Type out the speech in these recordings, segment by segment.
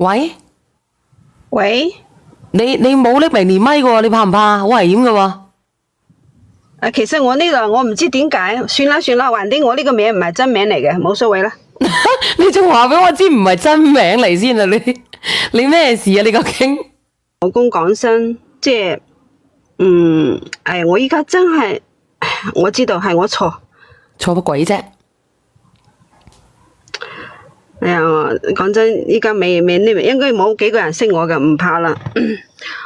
喂，喂，你冇匿名連咪嘅喎，你怕唔怕？好危險嘅喎。其實我呢個我唔知點解，算啦，橫掂我呢個名唔係真名嚟嘅，冇所謂啦。你仲話俾我知唔係真名嚟先啊？你咩事啊？你究竟？老公講聲，即係，我依家真係，我知道係我錯。錯乜鬼啫？哎呀，講真，依家未呢邊應該冇幾個人識我嘅，唔怕啦。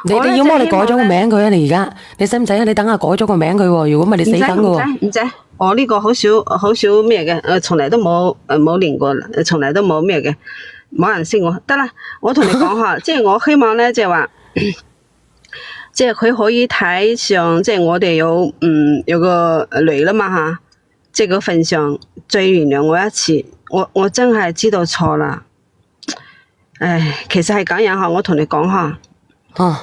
你要麼你改咗個名佢啊？你而家你使唔使啊？你等下改咗個名佢喎，如果唔係你死梗嘅喎。唔使，我呢個好少咩嘅，從嚟都冇練過，從嚟都冇咩嘅，冇人識我。得啦，我同你講下，即係我希望咧，即係話，即係佢可以睇上，即係我哋有個女啦嘛吓，即係嗰份上再原諒我一次。我真係知道錯啦，其實係咁樣吓，我同你講下，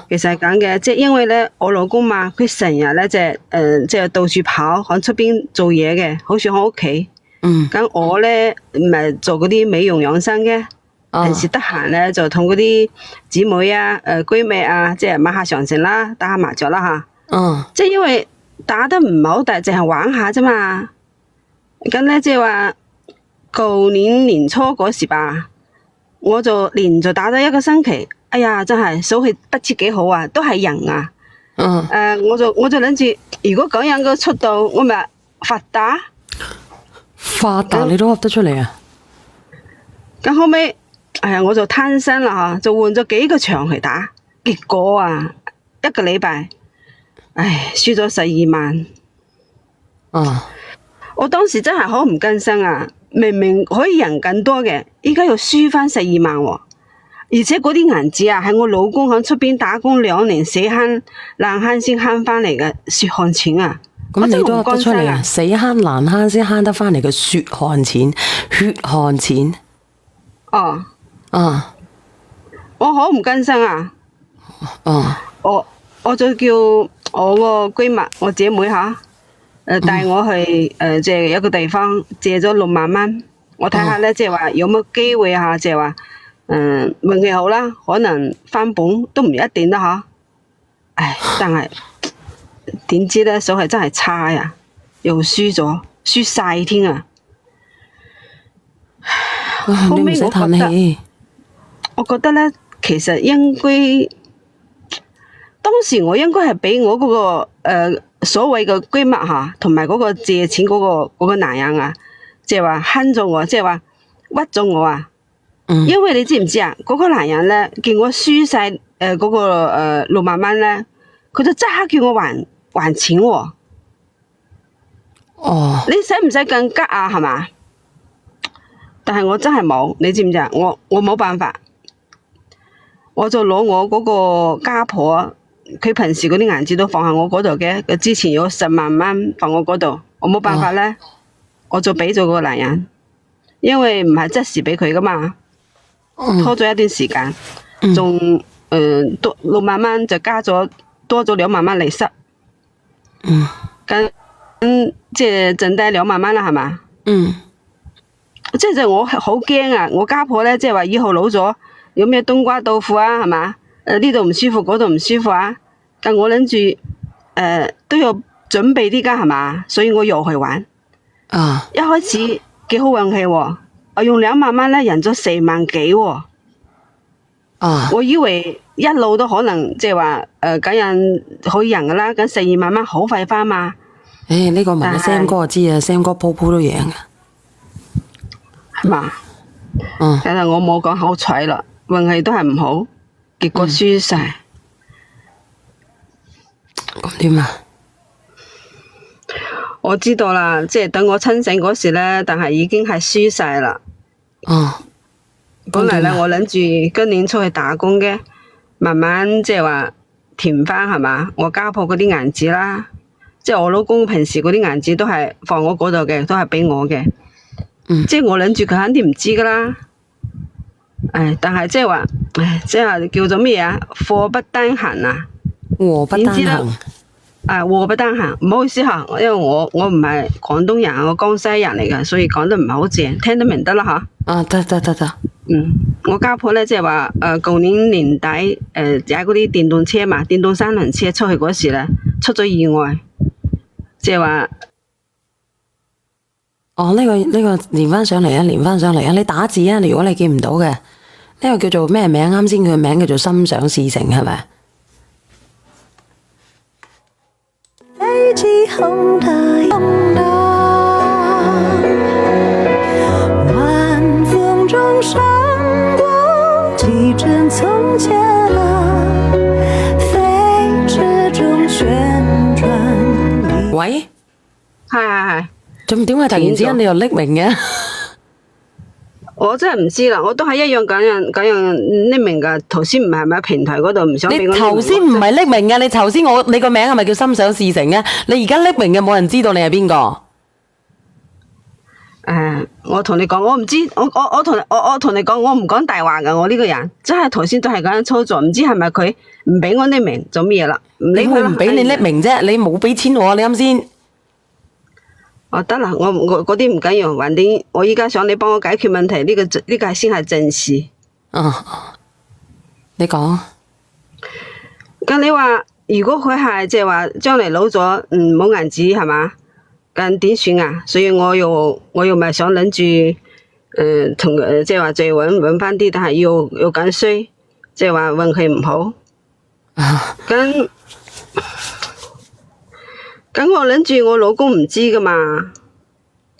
其實係咁嘅，即係因為咧，我老公嘛，佢成日咧即係到處跑，喺出邊做嘢嘅，好少喺屋企。咁我咧唔係做嗰啲美容養生嘅，平時得閒咧就同嗰啲姊妹啊、閨蜜啊，即係買下長城啦，打下麻雀啦吓。即係因為打得唔係好大，淨係玩下啫嘛。咁咧即係話。舊年年初嗰時吧，我就連續打咗一個星期，哎呀，真係數氣不知幾好啊，都係人啊。我就諗住，如果咁樣個速度，我咪發達。你都噏得出嚟啊？咁後尾，我就貪心啦吓，就換咗幾個場去打，結果啊，一個禮拜，輸咗12萬。我當時真係好唔甘心啊！明明可以贏更多嘅，依家又輸翻12萬喎，而且嗰啲銀紙啊，係我老公喺出邊打工2年死慳爛慳先慳翻嚟嘅血汗錢啊！咁你都噏得出嚟啊？死慳爛慳先慳得翻嚟嘅血汗錢，我好唔甘心啊！我就叫我個閨蜜，我姐妹吓。帶我去即係一個地方借咗6萬蚊，我睇下咧，即係話有冇機會吓，即係話運氣好啦，可能翻本都唔一定啦吓。但係點知咧，手係真係差呀，又輸晒添啊！後尾我覺得咧，其實應該當時我應該係俾我嗰個所謂嘅閨蜜吓，同埋嗰個借錢嗰個男人啊，即係話慳咗我，即係話屈咗我啊。因為你知唔知啊？嗰個男人咧，見我輸晒嗰個6萬蚊咧，佢就即刻叫我還錢喎。你使唔使更急啊？係嘛？但係我真係冇，你知唔知啊？我冇辦法，我就攞我嗰個家婆。佢平時嗰啲銀紙都放喺我嗰度嘅，佢之前有10萬蚊放我嗰度，我冇辦法咧，我就俾咗個男人，因為唔係即時俾佢噶嘛，拖咗一段時間，仲多6萬蚊就加咗多咗2萬蚊利息，咁即係剩低2萬蚊啦，係嘛？即係我好驚啊！我家婆咧，即係話以後老咗有咩冬瓜豆腐啊，係嘛？呢度唔舒服，嗰度唔舒服啊！咁我諗住都要準備啲㗎，係嘛？所以我又去玩。一開始幾好運氣喎，我用2萬蚊咧贏咗4萬幾喎。我以為一路都可能即係話咁樣可以贏㗎啦，咁12萬蚊好快返嘛。呢個問阿 Sam 哥就知啊，Sam 哥鋪都贏㗎，係嘛？但係我冇講好彩啦，運氣都係唔好。結果輸晒，咁點啊？我知道啦，即係等我清醒嗰時咧，但係已經係輸晒啦。本嚟咧，我諗住今年出去打工嘅，慢慢即係話填翻係嘛，我家婆嗰啲銀紙啦，即係我老公平時嗰啲銀紙都係放我嗰度嘅，都係俾我嘅。即係我諗住佢肯定唔知噶啦。但係即係話，即係叫做咩啊？禍不單行啊！禍不單行。禍不單行，唔好意思吓，因為我唔係廣東人，我江西人嚟嘅，所以講得唔係好正，聽得明得啦吓。得。我家婆咧即係話舊年年底踩嗰啲電動車嘛，電動三輪車出去嗰時咧出咗意外，即係話哦，呢個連翻上嚟啊，連翻上嚟啊！你打字啊，如果你見唔到嘅，呢個叫做咩名？啱先佢嘅名叫做心想事成，係咪？飛機轟答轟答，晚風中閃過幾幀從前啊，飛馳中旋轉。喂，係。咁點解突然之間你又匿名嘅？我真係唔知啦，我都係一樣咁樣匿名噶。頭先唔係咪喺平台嗰度唔想俾我匿名？你頭先唔係匿名嘅，你頭先你個名係咪叫心想事成啊？你而家匿名嘅，冇人知道你係邊個。我同你講，我唔知，我同你講，我唔講大話噶。我呢個人真係頭先都係咁樣操作，唔知係咪佢唔俾我匿名做咩嘢啦？你會唔俾你匿名啫？你冇俾錢我，你啱先。得啦，我嗰啲唔緊要，橫掂我依家想你幫我解決問題，呢個係先係正事。你講。咁你話如果佢係即係話將來老咗，冇銀紙係嘛？咁點算啊？所以我又咪想諗住同即係話再搵翻啲，但係要緊衰，即係話運氣唔好。咁我諗住我老公唔知噶嘛，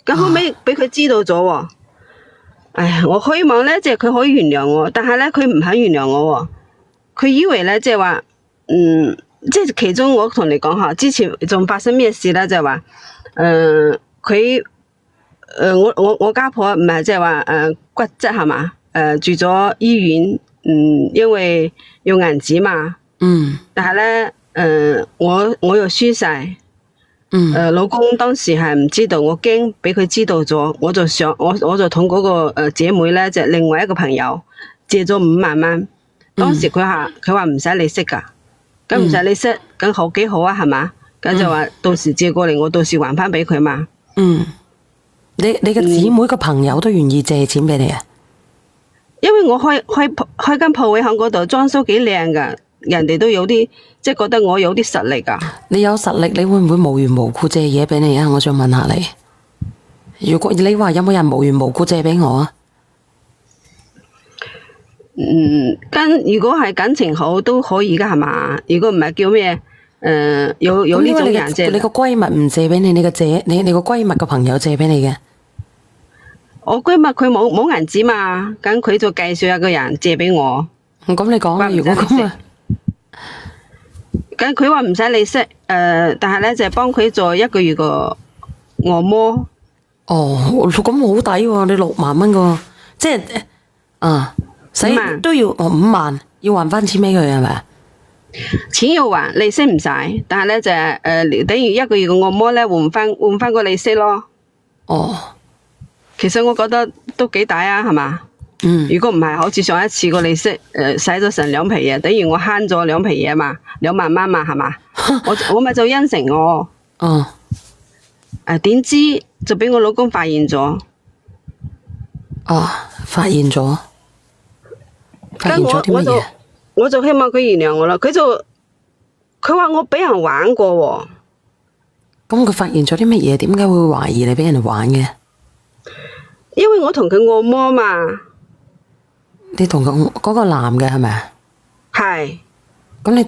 咁後尾俾佢知道咗喎。我希望咧，即係佢可以原諒我，但係咧佢唔肯原諒我喎。佢以為咧，即係話，即係其中我同你講下，之前仲發生咩事咧？就係話，佢，我家婆唔係即係話，骨折係嘛？住咗醫院，因為要銀紙嘛。但係咧，我又輸晒。老公當時係唔知道，我驚俾佢知道咗，我就同嗰個姐妹咧，就另外一個朋友借咗5萬蚊。當時佢話唔使利息噶，咁唔使利息，咁好幾好啊，係嘛？咁就話到時借過嚟，我到時還翻俾佢嘛。你嘅姊妹個朋友都願意借錢俾你啊？因為我開間鋪位喺嗰度，裝修幾靚噶。人哋都有啲，即係覺得我有啲實力噶。你有實力，你會唔會無緣無故借嘢俾你啊？我想問下你，如果你話有冇人無緣無故借俾我啊？如果係感情好都可以噶係嘛？如果唔係叫咩？有呢種人借。你個閨蜜唔借俾你，你個閨蜜個朋友借俾你嘅。我閨蜜佢冇銀紙嘛，咁佢就介紹一個人借俾我。咁你講啦，如果咁啊。咁佢話唔使利息，但係咧就係幫佢做1個月個按摩。咁好抵喎！你6萬蚊個，即係使都要5萬，要還翻錢俾佢係咪？錢要還，利息唔使，但係咧就係等於1個月個按摩咧換翻個利息咯。其實我覺得都幾抵啊，係嘛？如果唔係，好似上一次個利息，使咗成2皮嘢，等於我慳咗2皮嘢嘛，2萬蚊嘛，係嘛？我咪就應承我。點知就俾我老公發現咗。發現咗啲乜嘢？我就希望佢原諒我啦。佢話我俾人玩過喎。咁佢發現咗啲乜嘢？點解會懷疑你俾人玩嘅？因為我同佢按摩嘛。你同嗰個男嘅係咪啊？係。咁你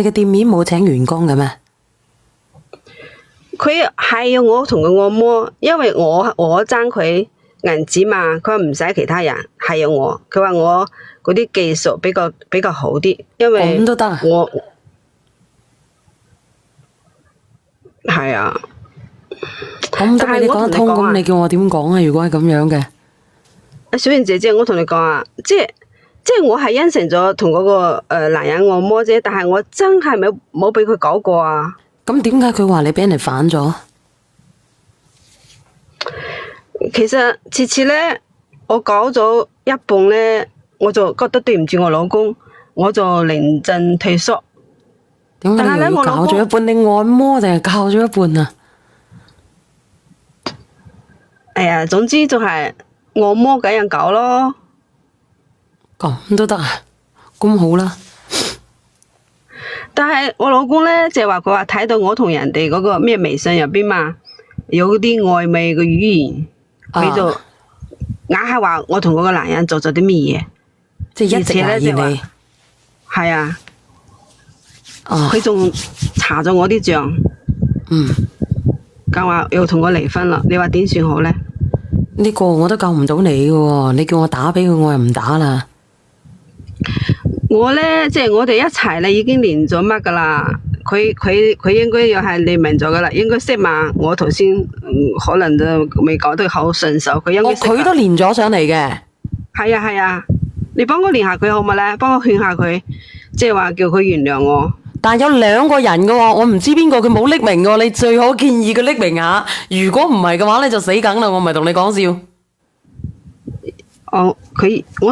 嘅店面冇請員工嘅咩？佢係要我同佢按摩，因為我爭佢銀紙嘛，佢話唔使其他人，係要我。佢話我嗰啲技術比較好啲，因為咁都得啊？係啊。咁都俾你講得通，咁你叫我點講啊？如果係咁樣嘅。小燕姐姐，我同你講啊，即係我係應承咗同嗰個男人按摩啫，但係我真係冇俾佢搞過啊。咁點解佢話你俾人哋反咗？其實次咧，我搞咗一半咧，我就覺得對唔住我老公，我就臨陣退縮。點解你又要搞咗一半？你按摩定係搞咗一半啊？總之就係按摩緊人搞咯。咁都得啊？咁好啦。但係我老公咧就話佢話睇到我同人哋嗰個咩微信入邊嘛，有啲曖昧嘅語言，佢就硬係話我同嗰個男人做咗啲乜嘢，即係一直懷疑你。係啊，哦，佢仲查咗我啲賬，講話要同我離婚啦。你話點算好咧？呢個我都救唔到你嘅喎，你叫我打俾佢，我又唔打啦。我咧即係我哋一齊咧已經練咗乜噶啦，佢應該又係練明咗噶啦，應該識嘛。我頭先可能就未講得好順手，佢應該識。佢都練咗上嚟嘅。係啊，你幫我練下佢好唔好咧？幫我勸下佢，即係話叫佢原諒我。但有2個人嘅喎，我唔知邊個，佢冇匿名嘅，你最好建議佢匿名下。如果唔係嘅話咧，就死梗啦！我唔係同你講笑。我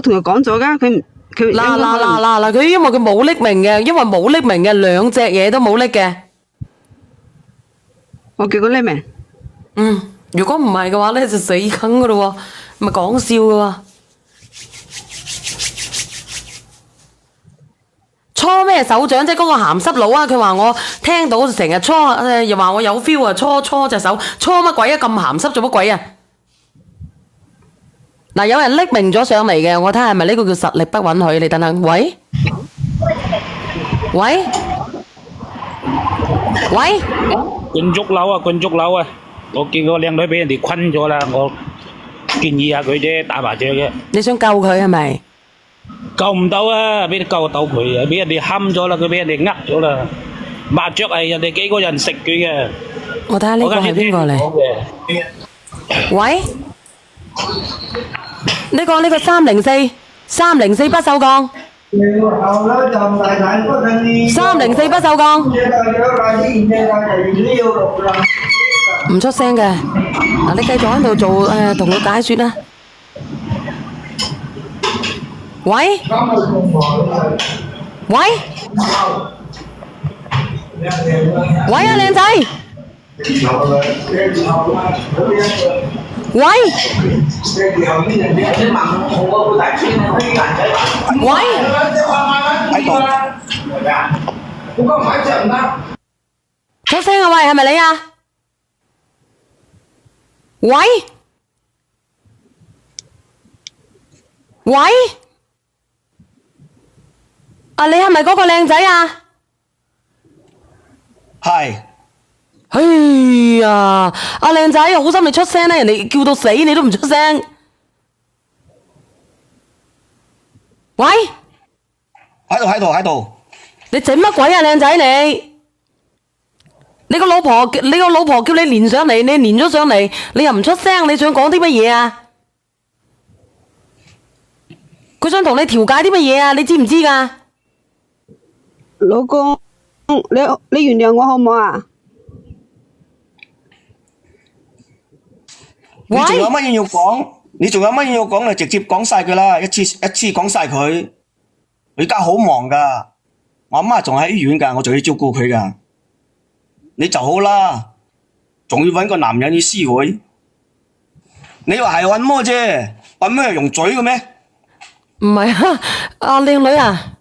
同佢講咗噶，佢嗱，佢因為佢冇匿名嘅，因為冇匿名嘅2隻嘢都冇匿嘅。我叫佢匿名。如果唔係嘅話咧，就死梗噶咯喎，咪講笑嘅喎。搓咩手掌啫？嗰個鹹濕佬啊！佢話我聽到成日搓，又話我有 feel 啊！搓隻手，搓乜鬼啊？咁鹹濕做乜鬼啊？嗱，有人匿名咗上嚟嘅，我睇下係咪呢個叫實力不允許？你等等，喂，灌足樓啊！我見個靚女俾人哋困咗啦，我建議下佢啫，打麻雀嘅。你想救佢係咪？救唔到啊！邊度救到佢啊？俾人哋冚咗啦，佢俾人哋呃咗啦。麻雀係人哋幾個人食佢嘅。我睇下呢個係邊個嚟？喂，呢個304不鏽鋼。304不鏽鋼。唔出聲嘅，嗱，你繼續喺度做同佢解說啦。喂，啊，靚仔，喂，喺度，出聲啊！喂，係咪你啊？喂，啊，你係咪嗰個靚仔啊？係。哎呀，阿靚仔，好心你出聲啦，人哋叫到死你都唔出聲。喂，喺度。你整乜鬼啊，靚仔你？你個老婆叫你連上嚟，你連咗上嚟，你又唔出聲，你想講啲乜嘢啊？佢想同你調解啲乜嘢啊？你知唔知㗎？老公，你原諒我好唔好啊？你仲有乜嘢要講？你直接講晒佢啦，一次講晒佢。我而家好忙噶，我阿媽仲喺醫院噶，我仲要照顧佢噶。你就好啦，仲要搵個男人去私會。你話係按摩啫，按摩係用嘴嘅咩？唔係啊，阿靚女啊，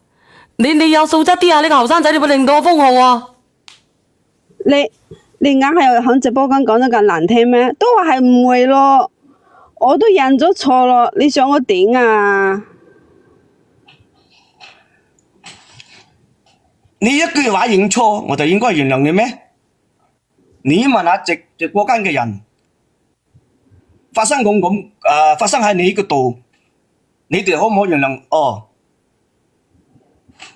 你有素質啲啊！呢個後生仔你會令到我封號喎。你硬係喺直播間講得咁難聽咩？都話係誤會咯，我都認咗錯咯，你想我點啊？你一句話認錯，我就應該原諒你咩？你問下直播間嘅人，發生喺你嗰度，你哋可唔可以原諒？哦，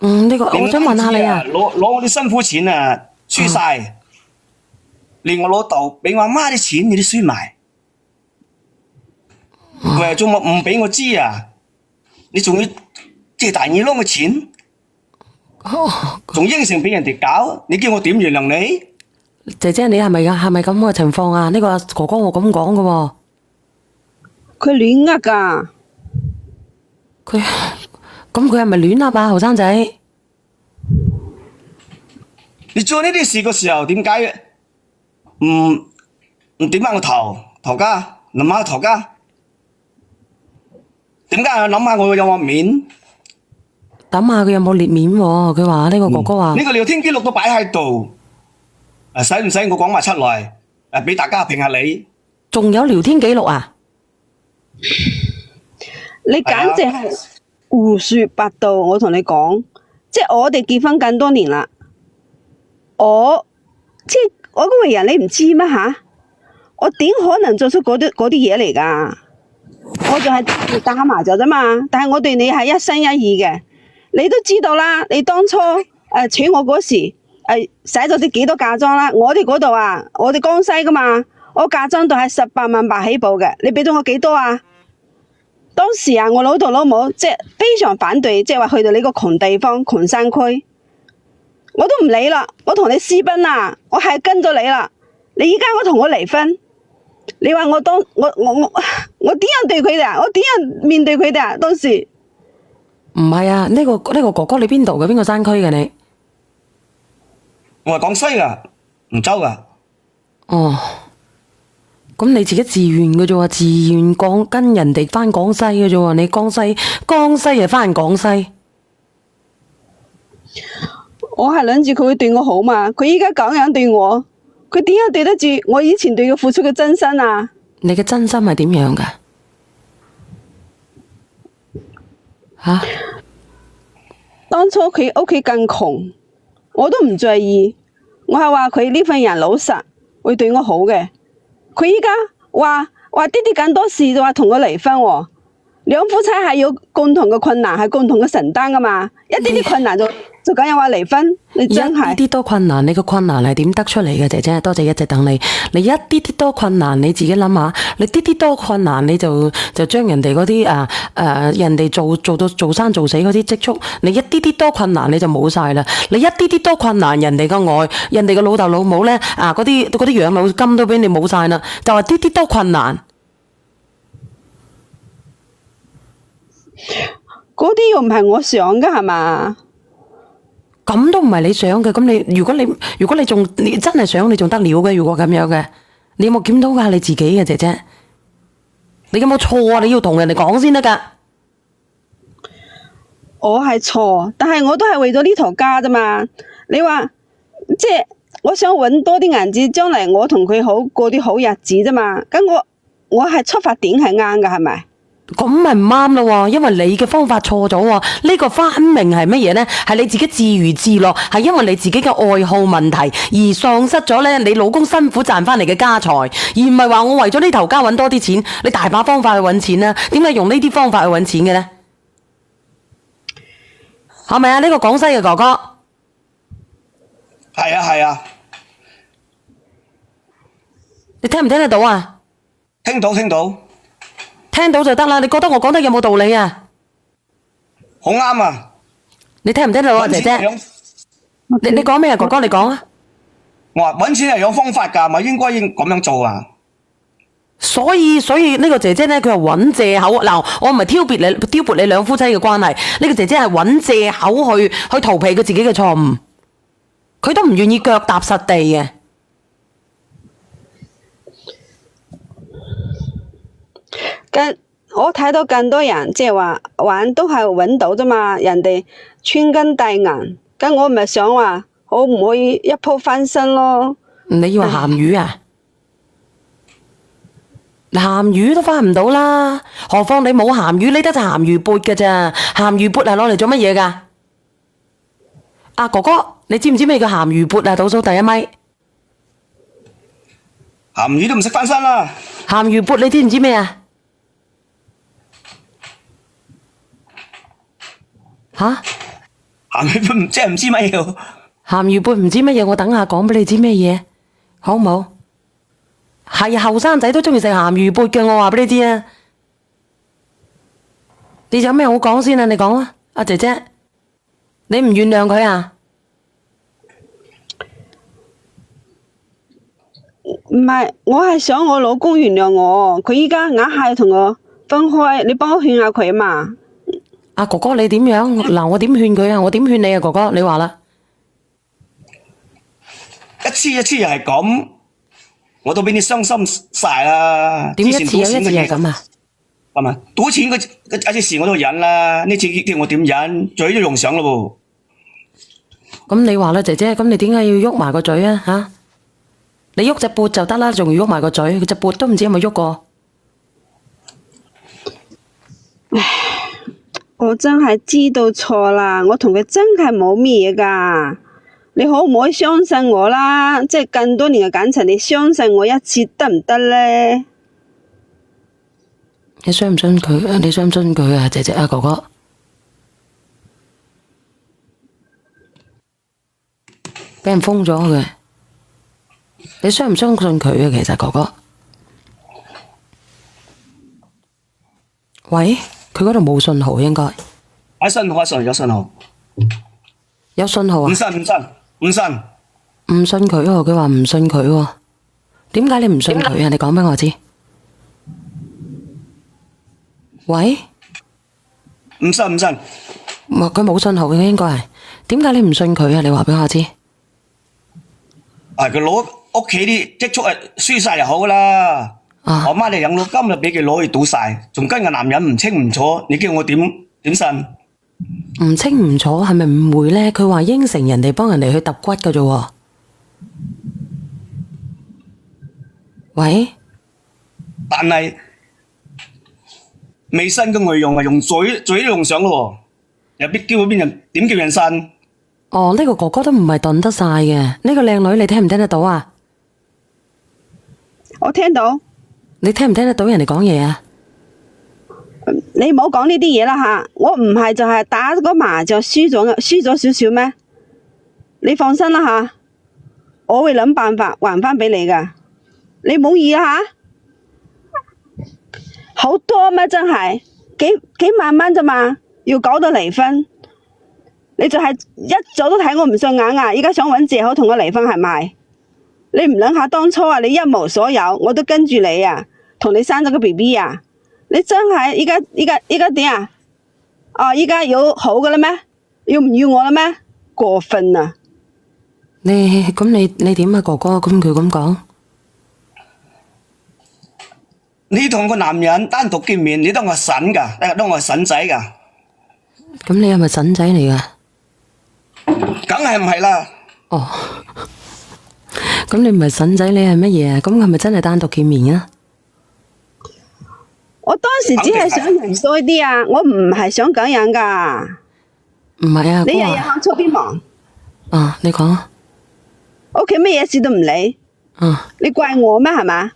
呢個我想問下你啊，攞我啲辛苦錢啊，輸晒，連我老豆俾我阿媽啲錢你都輸埋，佢仲唔俾我知啊？你仲要借大耳窿嘅錢，仲應承俾人哋搞，你叫我點原諒你？姐姐，你係咪咁嘅情況啊？呢個哥哥我咁講嘅喎。佢亂呃噶。佢係咪亂呃啊？後生仔。你做呢啲事嘅時候點解唔點翻個頭家，諗下頭家？點解諗下我有冇面？等下佢有冇裂面喎？佢話呢個哥哥話呢個聊天記錄都擺喺度，使唔使我講埋出嚟？俾大家評下你。仲有聊天記錄啊？你簡直係胡說八道，我同你講，即係我哋結婚咁多年啦，即係我嗰個人你唔知咩吓？我點可能做出嗰啲嘢嚟噶？我就係打麻雀啫嘛，但係我對你係一心一意嘅，你都知道啦。你當初娶我嗰時使咗啲幾多嫁妝啦？我哋嗰度啊，我哋江西噶嘛，我嫁妝都係18萬八起步嘅，你俾咗我幾多啊？當時啊，我老豆老母即係非常反對，即係話去到呢個窮地方、窮山區，我都唔理啦。我同你私奔啦，我係跟咗你啦。你依家我同我離婚，你話我點樣對佢哋啊？我點樣面對佢哋啊？當時唔係啊，呢個哥哥你邊度嘅？邊個山區嘅你？我係廣西噶，梧州噶。哦，咁你自己自願嘅啫喎，自願跟人哋翻廣西嘅啫喎，你江西又翻廣西。我係諗住佢會對我好嘛，佢依家咁樣對我，佢點樣對得住我以前對佢付出嘅真心啊？你嘅真心係點樣噶？吓？當初佢屋企更窮，我都唔在意，我係話佢呢份人老實，會對我好嘅。佢依家話啲咁多事就話同我離婚喎，兩夫妻係有共同嘅困難，係共同嘅承擔噶嘛，一啲困難就咁樣話離婚，你真係一啲多困難，你個困難係點得出嚟嘅？姐姐，多謝一直等你。你一啲多困難，你自己諗下，你啲多困難，你就將人哋嗰啲人哋做生做死嗰啲積蓄，你一啲多困難你就冇晒啦。你一啲多困難，人哋個愛，人哋個老豆老母咧嗰啲養老金都俾你冇晒啦，就係啲多困難。嗰啲又唔係我想噶係嘛？咁都唔係你想嘅，咁如果你真係想，你仲得了嘅？如果咁樣嘅，你有冇檢討下你自己嘅姐姐？你有冇錯啊？你要同人哋講先得噶。我係錯，但係我都係為咗呢頭家啫嘛。你話即係我想搵多啲銀紙，將來我同佢好過啲好日子啫嘛。咁我係出發點係啱噶，係咪？咁咪唔啱咯，因為你嘅方法錯咗喎。呢個分明係乜嘢呢？係你自己自娛自樂，係因為你自己嘅愛好問題而喪失咗咧你老公辛苦賺翻嚟嘅家財，而唔係話我為咗呢頭家揾多啲錢。你大把方法去揾錢啦，點解用呢啲方法去揾錢嘅呢？係咪啊？呢個廣西嘅哥哥，係啊係啊，你聽唔聽得到啊？聽到聽到，聽到就得啦。你覺得我講得有冇道理啊？好啱啊！你聽唔聽到啊，姐姐？你講咩啊，哥哥？你講啊！我話揾錢係有方法㗎，咪應該咁樣做啊！所以呢個姐姐咧，佢係揾藉口。嗱，我唔係挑撥你兩夫妻嘅關係。呢個姐姐係揾藉口去逃避佢自己嘅錯誤，佢都唔願意腳踏實地嘅。我睇到更多人即係話玩都係揾到啫嘛，人哋穿金戴銀，咁我咪想話可唔可以一鋪翻身咯？你以為鹹魚啊？鹹魚都翻唔到啦，何況你冇鹹魚，你得隻鹹魚缽㗎咋？鹹魚缽係攞嚟做乜嘢㗎？啊，哥哥，你知唔知咩叫鹹魚缽啊？倒數第一咪，鹹魚都唔識翻身啦！鹹魚缽你知唔知咩啊？吓？鹹魚即係唔知乜嘢。鹹魚缽唔知乜嘢，我等下講俾你知咩嘢，好唔好？係後生仔都中意食鹹魚缽嘅，我話俾你知啊！你有咩好講先啊？你講啊，阿姐姐，你唔原諒佢啊？唔係，我係想我老公原諒我，佢依家硬係同我分開，你幫我勸下佢啊嘛！阿哥哥你點樣？嗱，我點勸佢啊？我點勸你啊？哥哥，你話啦，一次又係咁，我都俾你傷心晒啦。點一次又一次係咁啊？係咪？賭錢嗰啲事我都忍啦，呢次叫我點忍？嘴都用上咯咁你話啦，姐姐，咁你點解要喐埋個嘴啊？吓，你喐隻缽就得啦，仲要喐埋個嘴，佢隻缽都唔知有冇喐過。我真係知道錯啦，我同佢真係冇咩嘢噶。你可唔可以相信我啦？即係咁多年嘅感情，你相信我一次得唔得呢？你信唔信佢？你信唔信佢啊，姐姐啊，哥哥？俾人封咗佢，你相唔相信佢啊？其實哥哥，喂，佢嗰度冇信號應該。喎。有信號。有信號啊？唔信。唔信佢喎，佢話唔信佢喎。點解你唔信佢啊？你講俾我知。喂？唔信。佢冇信號嘅應該係。點解你唔信佢啊？你話俾我知。佢攞屋企啲積蓄輸晒就好啦。我媽哋養老金就俾佢攞去賭晒，仲跟個男人唔清唔楚，你叫我點信？唔清唔楚係咪誤會呢？佢話應承人哋幫人哋去揼骨㗎啫喎。喂？但係未信嘅內容係用嘴都用上咯喎，又必叫邊人點叫人信？哦，呢個哥哥都唔係燉得晒嘅。呢個靚女你聽唔聽得到啊？我聽到。你聽唔聽得到人哋講嘢啊？你唔好講呢啲嘢啦吓，我唔係就係打個麻將輸咗少少咩？你放心啦吓，我會諗辦法還翻俾你噶。你唔好意啊吓，好多咩真係幾萬蚊咋嘛，要搞到離婚？你就係一早都睇我唔順眼啊！依家想揾藉口同我離婚係咪？你唔諗下當初啊，你一無所有，我都跟住你啊，同你生咗個 BB 啊！你真係依家點啊？哦，依家有好嘅啦咩？要唔要我啦咩？過分啊！你點啊，哥哥？咁佢咁講，你同個男人單獨見面，你當我嬸㗎，當我嬸仔㗎？咁你係咪嬸仔嚟㗎？梗係唔係啦？哦，咁你唔係嬸仔，你係乜嘢啊？咁係咪真係單獨見面啊？我當時只係想人多啲啊，我唔係想咁樣噶。唔係啊，你日日喺出邊忙？啊，你講啊。屋企乜嘢事都唔理。啊。你怪我咩？係嘛？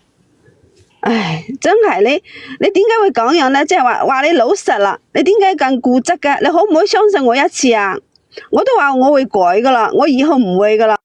唉，真係你點解會咁樣呢？即係話你老實啦，你點解咁固執嘅？你可唔可以相信我一次啊？我都話我會改噶啦，我以後唔會噶啦。